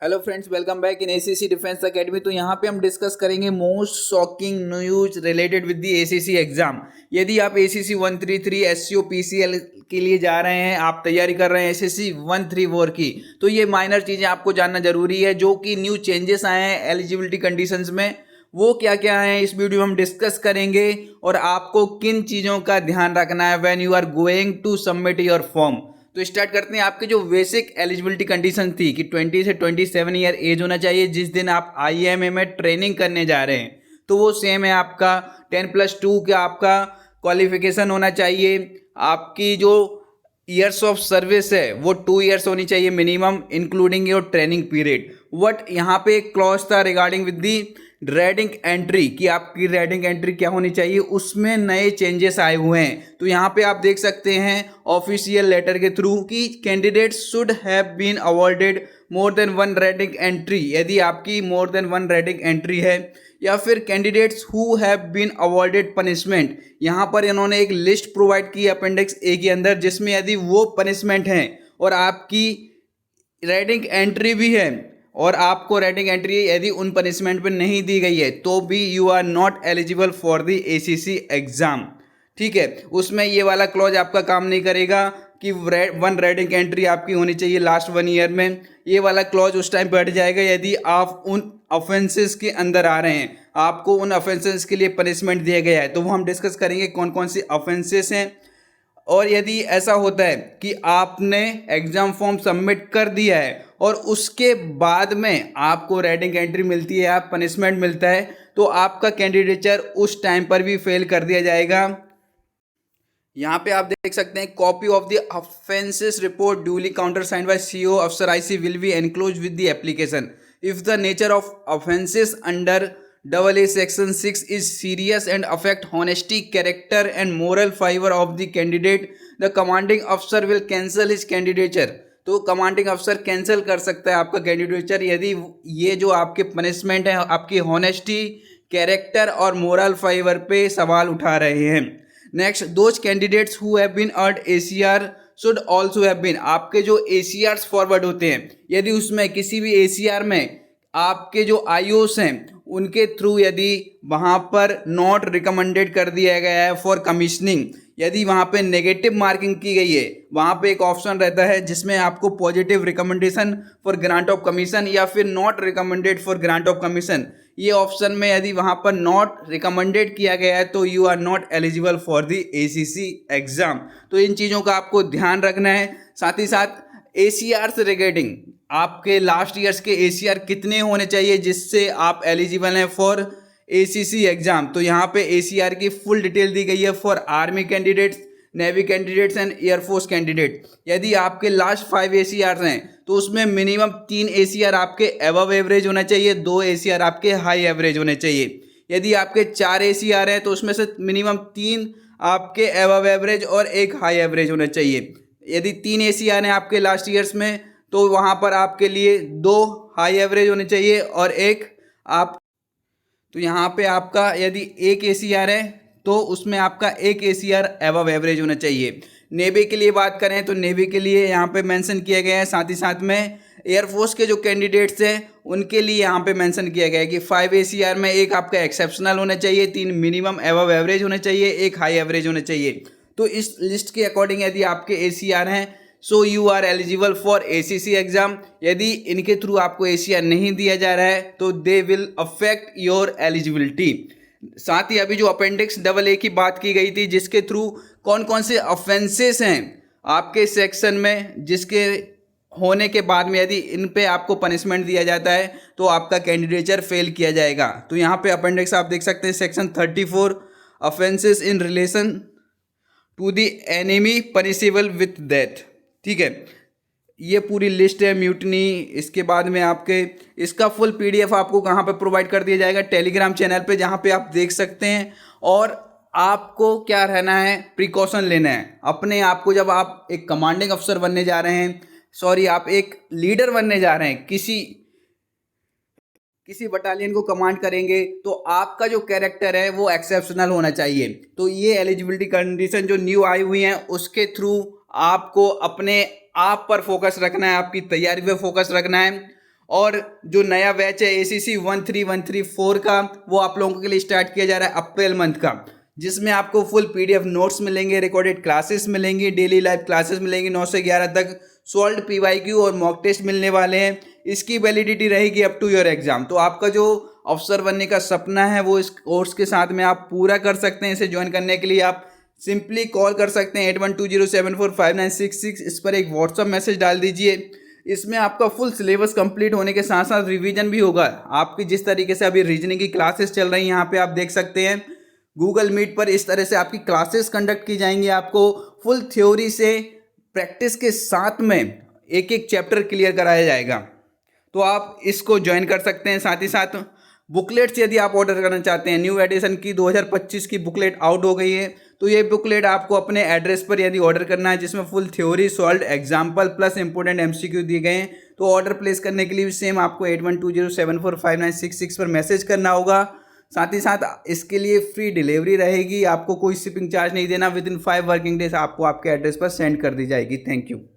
Hello friends, welcome back in ACC defence academy. तो यहाँ पे हम डिस्कस करेंगे most shocking news related with the ACC exam. यदि आप एसीसी 133 एससीओ पीसीएल के लिए जा रहे हैं, आप तैयारी कर रहे हैं एसीसी 134 की, तो ये माइनर चीज़ें आपको जानना जरूरी है। जो कि न्यू चेंजेस आए हैं एलिजिबिलिटी कंडीशंस में, वो क्या क्या है इस वीडियो में हम डिस्कस करेंगे। और आपको किन चीज़ों का ध्यान रखना है when you are going to submit your form. तो स्टार्ट करते हैं। आपके जो बेसिक एलिजिबिलिटी कंडीशन थी कि 20 से 27 ईयर एज होना चाहिए जिस दिन आप आईएमए में ट्रेनिंग करने जा रहे हैं, तो वो सेम है आपका 10+2 का आपका क्वालिफिकेशन होना चाहिए। आपकी जो ईयर्स ऑफ सर्विस है वो 2 ईयर्स होनी चाहिए minimum, including your training period. What यहाँ पे एक क्लॉज था regarding with the red ink entry कि आपकी रेडिंग एंट्री क्या होनी चाहिए, उसमें नए चेंजेस आए हुए हैं। तो यहाँ पे आप देख सकते हैं ऑफिशियल लेटर के थ्रू कि candidates should have been awarded more than 1 red ink entry. यदि आपकी मोर देन 1 रेडिंग एंट्री है, या फिर candidates who have been awarded punishment, यहाँ पर इन्होंने एक लिस्ट प्रोवाइड की अपेंडिक्स ए के अंदर, जिसमें यदि वो पनिशमेंट है और आपकी रेडिंग एंट्री भी है और आपको रेटिंग एंट्री यदि उन पनिशमेंट पर नहीं दी गई है, तो भी you are not eligible for the ACC exam. ठीक है, उसमें ये वाला क्लॉज आपका काम नहीं करेगा कि 1 रेटिंग एंट्री आपकी होनी चाहिए लास्ट 1 ईयर में। ये वाला क्लॉज उस टाइम बैठ जाएगा यदि आप उन ऑफेंसेस के अंदर आ रहे हैं, आपको उन ऑफेंसेस के लिए पनिशमेंट दिया गया है। तो वो हम डिस्कस करेंगे कौन कौन सी ऑफेंसेस हैं। और यदि ऐसा होता है कि आपने एग्जाम फॉर्म सबमिट कर दिया है और उसके बाद में आपको रेटिंग एंट्री मिलती है, आप पनिशमेंट मिलता है, तो आपका कैंडिडेचर उस टाइम पर भी फेल कर दिया जाएगा। यहाँ पे आप देख सकते हैं copy of the offences report duly countersigned by CO अफसर IC will be enclose with the application if the nature of offences under AA Section 6 is serious and affect honesty, character and moral fiber of the candidate. The commanding officer will cancel his candidature. तो commanding अफसर cancel कर सकता है आपका candidature यदि ये जो आपके पनिशमेंट है आपकी हॉनेस्टी, कैरेक्टर और मोरल फाइबर पे सवाल उठा रहे हैं। Next, those candidates who have been earned ACR should also have been, आपके जो ACRs फॉरवर्ड होते हैं, यदि उसमें किसी भी ACR में आपके जो IOs हैं उनके थ्रू यदि वहाँ पर नॉट रिकमेंडेड कर दिया गया है फॉर कमीशनिंग, यदि वहाँ पे नेगेटिव मार्किंग की गई है, वहाँ पे एक ऑप्शन रहता है जिसमें आपको positive recommendation for grant of commission या फिर not recommended for grant of commission, ये ऑप्शन में यदि वहाँ पर नॉट रिकमेंडेड किया गया है तो you are not eligible for the ACC exam. तो इन चीज़ों का आपको ध्यान रखना है। साथ ही साथ ACR से रिगार्डिंग आपके लास्ट ईयर्स के ACR कितने होने चाहिए जिससे आप एलिजिबल हैं फॉर ACC एग्जाम। तो यहाँ पे ACR की फुल डिटेल दी गई है for army candidates, navy candidates and air force candidate. यदि आपके लास्ट 5 ACR हैं तो उसमें मिनिमम 3 ACR आपके एबव एवरेज होना चाहिए, 2 ACR आपके हाई एवरेज होने चाहिए। यदि आपके 4 ACR हैं तो उसमें से मिनिमम 3 आपके एबव एवरेज और 1 हाई एवरेज होना चाहिए। यदि 3 ACR हैं आपके लास्ट ईयर्स में तो वहाँ पर आपके लिए 2 हाई एवरेज होने चाहिए और 1 आप, तो यहाँ पे आपका यदि 1 ACR है तो उसमें आपका 1 ACR एबव एवरेज होना चाहिए। नेवी के लिए बात करें तो नेवी के लिए यहाँ पे मेंशन किया गया है। साथ ही साथ में एयरफोर्स के जो कैंडिडेट्स हैं उनके लिए यहाँ पे मेंशन किया गया है कि 5 ACR में 1 आपका एक्सेप्शनल होना चाहिए, 3 मिनिमम एबव एवरेज होना चाहिए, 1 हाई एवरेज होना चाहिए। तो इस लिस्ट के अकॉर्डिंग यदि आपके ACR हैं so you are eligible for ACC exam. यदि इनके थ्रू आपको ACR नहीं दिया जा रहा है तो they will affect your eligibility. साथ ही अभी जो अपेंडिक्स AA की बात की गई थी जिसके थ्रू कौन कौन से ऑफेंसेस हैं आपके सेक्शन में, जिसके होने के बाद में यदि इन पे आपको पनिशमेंट दिया जाता है तो आपका कैंडिडेचर फेल किया जाएगा। तो यहाँ पे अपेंडिक्स आप देख सकते हैं section 34 offences in relation to the enemy punishable with death. ठीक है, ये पूरी लिस्ट है म्यूटनी। इसके बाद में आपके इसका फुल PDF आपको कहाँ पे प्रोवाइड कर दिया जाएगा, टेलीग्राम चैनल पे, जहाँ पे आप देख सकते हैं। और आपको क्या रहना है, प्रिकॉशन लेना है अपने आप को। जब आप एक कमांडिंग अफसर बनने जा रहे हैं, सॉरी आप एक लीडर बनने जा रहे हैं, किसी बटालियन को कमांड करेंगे, तो आपका जो कैरेक्टर है वो एक्सेप्शनल होना चाहिए। तो ये एलिजिबिलिटी कंडीशन जो न्यू आई हुई हैं उसके थ्रू आपको अपने आप पर फोकस रखना है, आपकी तैयारी पे फोकस रखना है। और जो नया बैच है ACC 13134 का, वो आप लोगों के लिए स्टार्ट किया जा रहा है अप्रैल मंथ का, जिसमें आपको फुल PDF नोट्स मिलेंगे, रिकॉर्डेड क्लासेस मिलेंगी, डेली लाइव क्लासेस मिलेंगी 9 से 11 तक, सॉल्व PYQ और मॉक टेस्ट मिलने वाले हैं। इसकी वैलिडिटी रहेगी अप टू योर एग्जाम। तो आपका जो अफसर बनने का सपना है वो इस कोर्स के साथ में आप पूरा कर सकते हैं। इसे ज्वाइन करने के लिए आप सिंपली कॉल कर सकते हैं 8120745966। इस पर एक व्हाट्सअप मैसेज डाल दीजिए। इसमें आपका फुल सिलेबस कंप्लीट होने के साथ साथ रिवीजन भी होगा। आपकी जिस तरीके से अभी रीजनिंग की क्लासेस चल रही हैं, यहाँ पे आप देख सकते हैं गूगल मीट पर इस तरह से आपकी क्लासेस कंडक्ट की जाएंगी। आपको फुल थ्योरी से प्रैक्टिस के साथ में एक एक चैप्टर क्लियर कराया जाएगा। तो आप इसको ज्वाइन कर सकते हैं। साथ ही साथ बुकलेट्स यदि आप ऑर्डर करना चाहते हैं, न्यू एडिशन की 2025 की बुकलेट आउट हो गई है, तो ये बुकलेट आपको अपने एड्रेस पर यदि ऑर्डर करना है, जिसमें full theory, solve, example plus important MCQ दिए गए हैं, तो ऑर्डर प्लेस करने के लिए भी सेम आपको 8120745966 पर मैसेज करना होगा। साथ ही साथ इसके लिए फ्री डिलीवरी रहेगी, आपको कोई शिपिंग चार्ज नहीं देना। विद इन 5 वर्किंग डेज आपको आपके एड्रेस पर सेंड कर दी जाएगी। Thank you.